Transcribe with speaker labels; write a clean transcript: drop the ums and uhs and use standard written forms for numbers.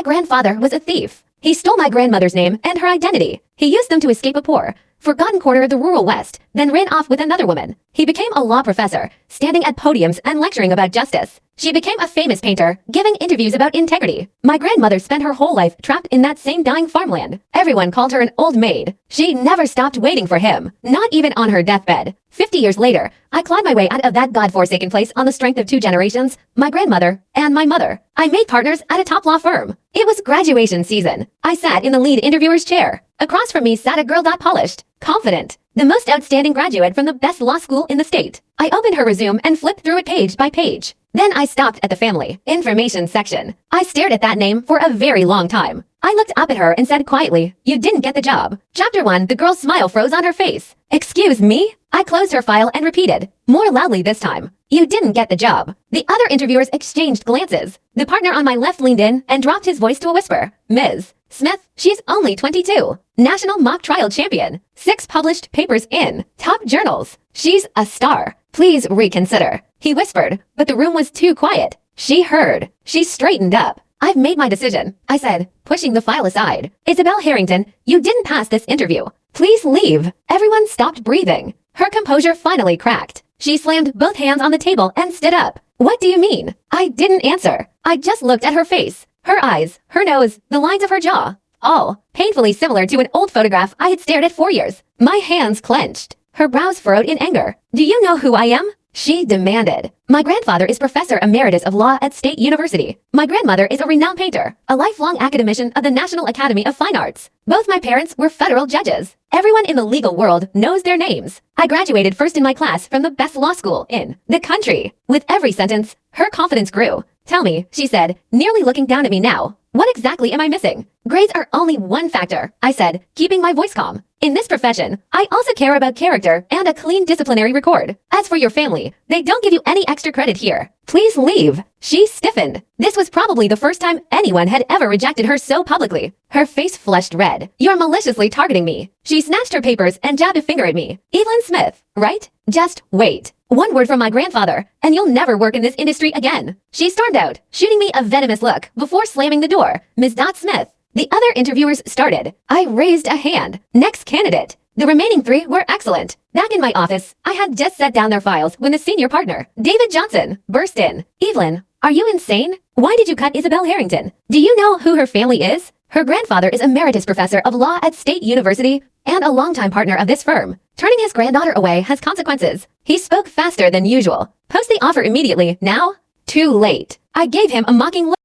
Speaker 1: My grandfather was a thief. He stole my grandmother's name and her identity. He used them to escape a poor, forgotten quarter of the rural West, then ran off with another woman. He became a law professor, standing at podiums and lecturing about justice. She became a famous painter, giving interviews about integrity. My grandmother spent her whole life trapped in that same dying farmland. Everyone called her an old maid. She never stopped waiting for him, not even on her deathbed. 50 years later, I clawed my way out of that god-forsaken place on the strength of 2 generations, my grandmother and my mother. I made partners at a top law firm. It was graduation season. I sat in the lead interviewer's chair. Across from me sat a girl polished, confident, the most outstanding graduate from the best law school in the state. I opened her resume and flipped through it page by page. Then I stopped at the family information section. I stared at that name for a very long time. I looked up at her and said quietly, "You didn't get the job." Chapter 1, the girl's smile froze on her face. "Excuse me?" I closed her file and repeated, more loudly this time, "You didn't get the job." The other interviewers exchanged glances. The partner on my left leaned in and dropped his voice to a whisper. "Ms. Smith, she's only 22. National mock trial champion. 6 published papers in top journals. She's a star. Please reconsider." He whispered, but the room was too quiet. She heard. She straightened up. "I've made my decision," I said, pushing the file aside. "Isabel Harrington, you didn't pass this interview. Please leave." Everyone stopped breathing. Her composure finally cracked. She slammed both hands on the table and stood up. "What do you mean?" I didn't answer. I just looked at her face. Her eyes, her nose, the lines of her jaw. All painfully similar to an old photograph I had stared at for years. My hands clenched. Her brows furrowed in anger. "Do you know who I am?" she demanded. "My grandfather is Professor Emeritus of Law at State University. My grandmother is a renowned painter, a lifelong academician of the National Academy of Fine Arts. Both my parents were federal judges. Everyone in the legal world knows their names. I graduated first in my class from the best law school in the country." With every sentence, her confidence grew. "Tell me," she said, nearly looking down at me now, "what exactly am I missing?" "Grades are only one factor," I said, keeping my voice calm. "In this profession, I also care about character and a clean disciplinary record. As for your family, they don't give you any extra credit here. Please leave." She stiffened. This was probably the first time anyone had ever rejected her so publicly. Her face flushed red. "You're maliciously targeting me." She snatched her papers and jabbed a finger at me. "Evelyn Smith, right? Just wait. One word from my grandfather, and you'll never work in this industry again." She stormed out, shooting me a venomous look before slamming the door. "Ms. Smith." The other interviewers started. I raised a hand. Next candidate. The remaining 3 were excellent. Back in my office, I had just set down their files when the senior partner, David Johnson, burst in. "Evelyn, are you insane? Why did you cut Isabel Harrington? Do you know who her family is? Her grandfather is Emeritus Professor of Law at State University and a longtime partner of this firm. Turning his granddaughter away has consequences." He spoke faster than usual. "Post the offer immediately, now." Too late. I gave him a mocking look.